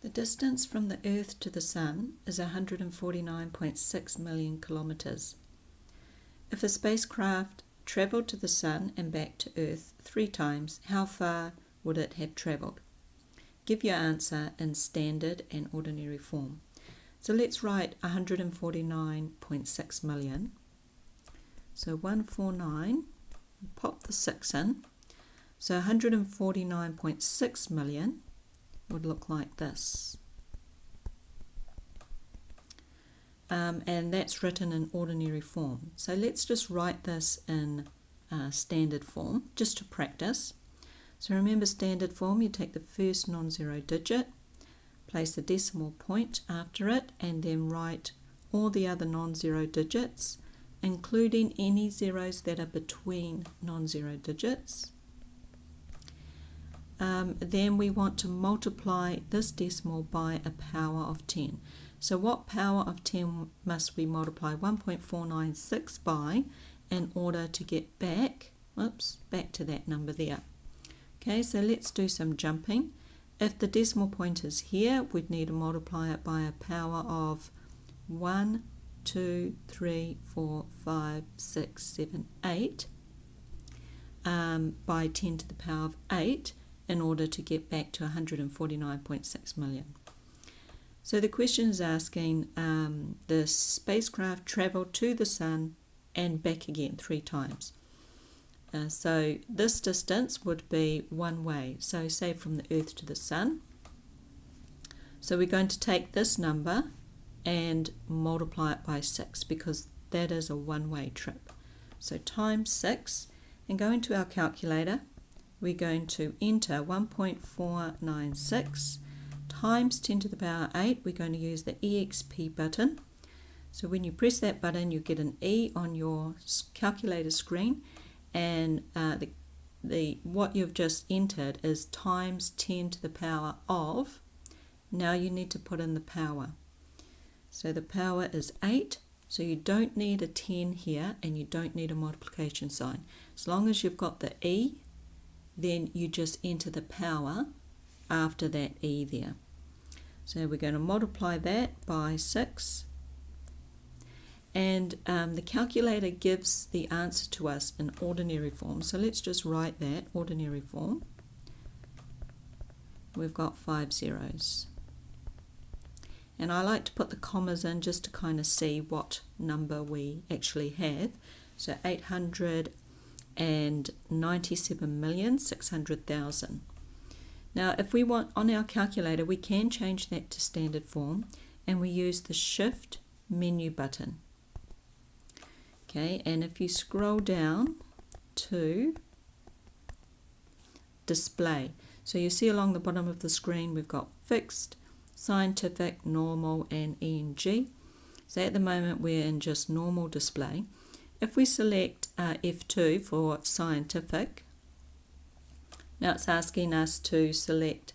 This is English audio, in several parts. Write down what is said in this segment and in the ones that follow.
The distance from the Earth to the Sun is 149.6 million kilometres. If a spacecraft travelled to the Sun and back to Earth 3 times, how far would it have travelled? Give your answer in standard and ordinary form. So let's write 149.6 million. So 149, pop the 6 in. So 149.6 million would look like this. And that's written in ordinary form. So let's just write this in standard form, just to practice. So remember standard form, you take the first non-zero digit, place the decimal point after it, and then write all the other non-zero digits, including any zeros that are between non-zero digits. Then we want to multiply this decimal by a power of 10. So what power of 10 must we multiply 1.496 by in order to get back to that number there? Okay, so let's do some jumping. If the decimal point is here, we'd need to multiply it by a power of 1, 2, 3, 4, 5, 6, 7, 8 by 10 to the power of 8 in order to get back to 149.6 million. So the question is asking the spacecraft travelled to the Sun and back again 3 times. So this distance would be one way, so say from the Earth to the Sun. So we're going to take this number and multiply it by 6 because that is a one-way trip. So times 6, and go into our calculator, we're going to enter 1.496 times 10 to the power 8. We're going to use the EXP button. So when you press that button, you get an E on your calculator screen, and what you've just entered is times 10 to the power of. Now you need to put in the power. So the power is 8, so you don't need a 10 here, and you don't need a multiplication sign. As long as you've got the E, then you just enter the power after that E there. So we're going to multiply that by 6. And the calculator gives the answer to us in ordinary form. So let's just write that, ordinary form. We've got 5 zeros. And I like to put the commas in just to kind of see what number we actually have. So 897,600,000. Now if we want, on our calculator, we can change that to standard form, and we use the Shift menu button. Okay, and if you scroll down to display, so you see along the bottom of the screen we've got fixed, scientific, normal, and ENG. So at the moment we're in just normal display. If we select F2 for scientific, now it's asking us to select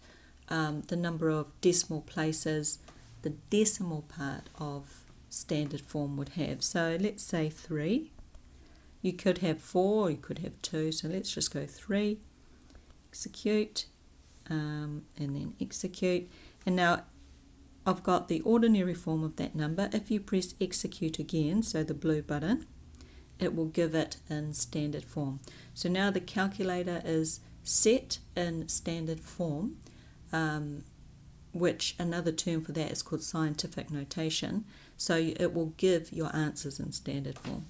the number of decimal places the decimal part of standard form would have. So let's say 3. You could have 4, or you could have 2, so let's just go 3, execute, and then execute. And now I've got the ordinary form of that number. If you press execute again, so the blue button, it will give it in standard form. So now the calculator is set in standard form, which another term for that is called scientific notation. So it will give your answers in standard form.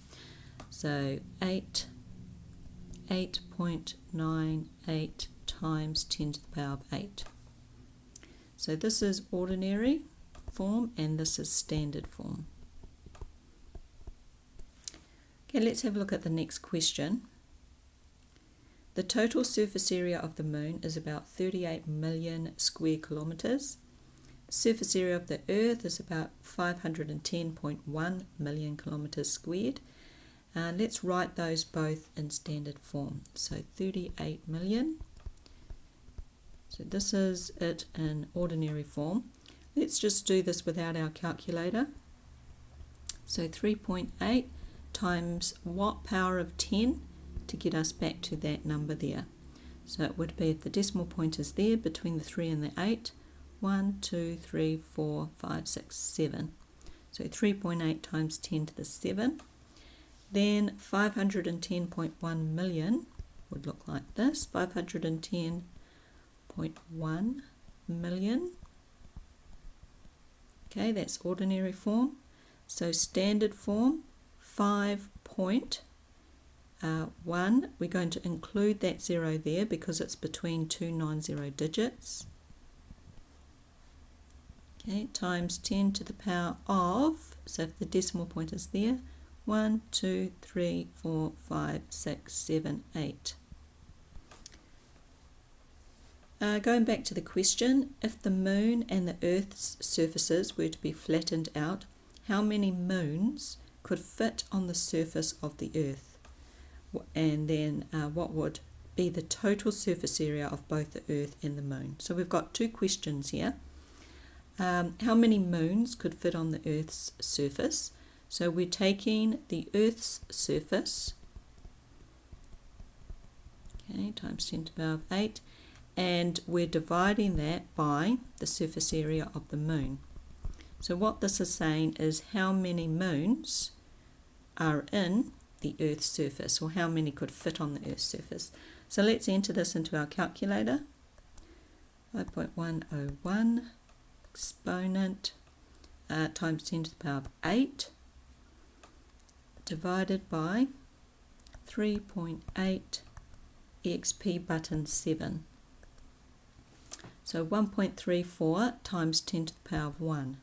So 8.98 times 10 to the power of 8. So this is ordinary form and this is standard form. Okay, let's have a look at the next question. The total surface area of the Moon is about 38 million square kilometres. The surface area of the Earth is about 510.1 million kilometres squared. Let's write those both in standard form. So 38 million. So this is it in ordinary form. Let's just do this without our calculator. So 3.8 times what power of 10 to get us back to that number there. So it would be, if the decimal point is there between the 3 and the 8, 1, 2, 3, 4, 5, 6, 7. So 3.8 times 10 to the 7. Then 510.1 million would look like this. 510.1 million. Okay, that's ordinary form. So standard form, 5.1. We're going to include that 0 there because it's between two non-zero digits. Okay, times 10 to the power of, so if the decimal point is there, 1, 2, 3, 4, 5, 6, 7, 8. Going back to the question, if the moon and the Earth's surfaces were to be flattened out, how many moons could fit on the surface of the Earth? And then what would be the total surface area of both the Earth and the moon? So we've got two questions here. How many moons could fit on the Earth's surface? So we're taking the Earth's surface, okay, times 10 to the power of 8, and we're dividing that by the surface area of the moon. So what this is saying is how many moons are in the Earth's surface, or how many could fit on the Earth's surface. So let's enter this into our calculator. 5.101 exponent times 10 to the power of 8 divided by 3.8 exp button 7. So 1.34 times 10 to the power of 1.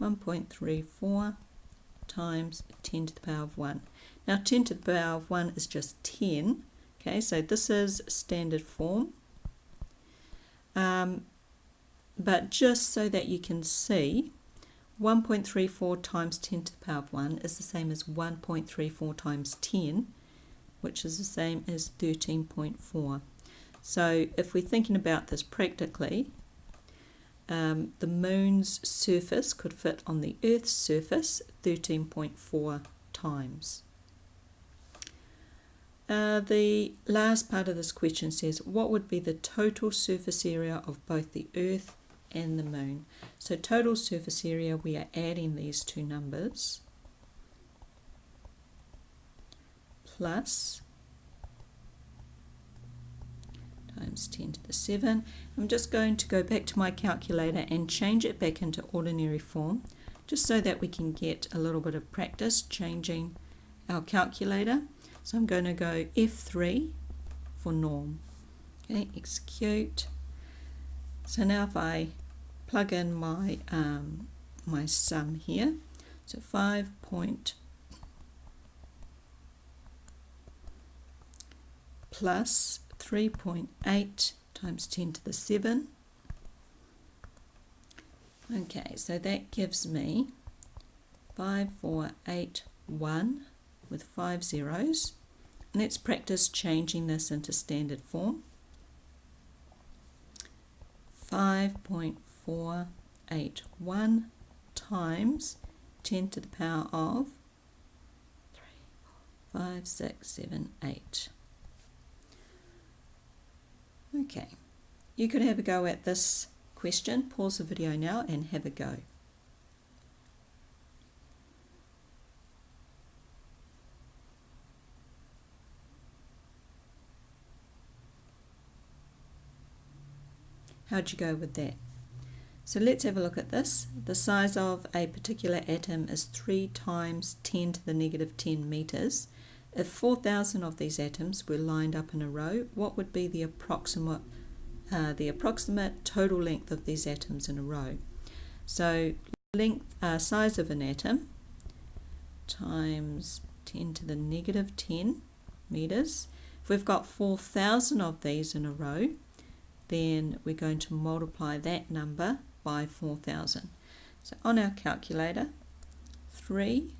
1.34 times 10 to the power of 1. Now 10 to the power of 1 is just 10. Okay, so this is standard form. But just so that you can see, 1.34 times 10 to the power of 1 is the same as 1.34 times 10, which is the same as 13.4. So if we're thinking about this practically, the moon's surface could fit on the Earth's surface 13.4 times. The last part of this question says, what would be the total surface area of both the Earth and the moon? So total surface area, we are adding these two numbers, plus times 10 to the 7. I'm just going to go back to my calculator and change it back into ordinary form, just so that we can get a little bit of practice changing our calculator. So I'm going to go F3 for norm. Okay, execute. So now if I plug in my my sum here, so 5 plus 3.8 times 10 to the 7. Okay, so that gives me 5481 with 5 zeros. Let's practice changing this into standard form. 5.481 times 10 to the power of 3, 4, 5, 6, 7, 8. Okay, you could have a go at this question. Pause the video now and have a go. How'd you go with that? So let's have a look at this. The size of a particular atom is 3 times 10 to the negative 10 meters. If 4,000 of these atoms were lined up in a row, what would be the approximate total length of these atoms in a row? So size of an atom times 10 to the negative 10 meters. If we've got 4,000 of these in a row, then we're going to multiply that number by 4,000. So on our calculator, 3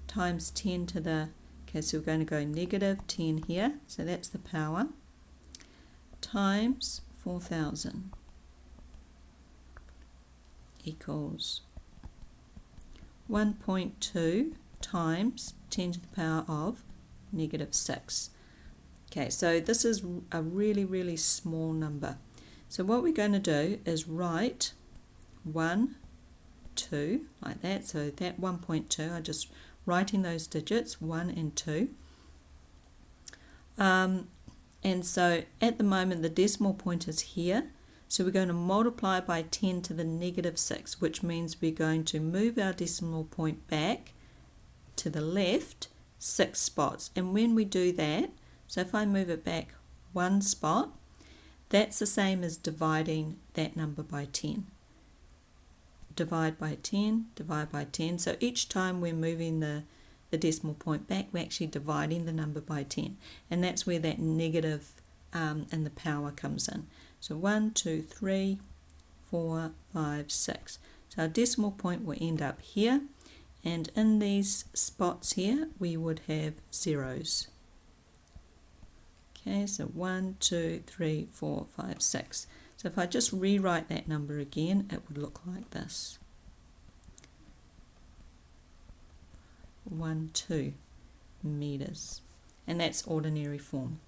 times 10 to the, okay, so we're going to go negative 10 here, so that's the power, times 4,000 equals 1.2 times 10 to the power of negative 6. Okay, so this is a really, really small number. So what we're going to do is write 1, 2, like that. So that 1.2, I'm just writing those digits, 1 and 2. And so at the moment the decimal point is here. So we're going to multiply by 10 to the negative 6, which means we're going to move our decimal point back to the left 6 spots. And when we do that, so if I move it back 1 spot, that's the same as dividing that number by 10. Divide by 10, divide by 10. So each time we're moving the decimal point back, we're actually dividing the number by 10. And that's where that negative in the power comes in. So 1, 2, 3, 4, 5, 6. So our decimal point will end up here. And in these spots here, we would have zeros. Okay, so 1, 2, 3, 4, 5, 6. So if I just rewrite that number again, it would look like this. 12 meters. And that's ordinary form.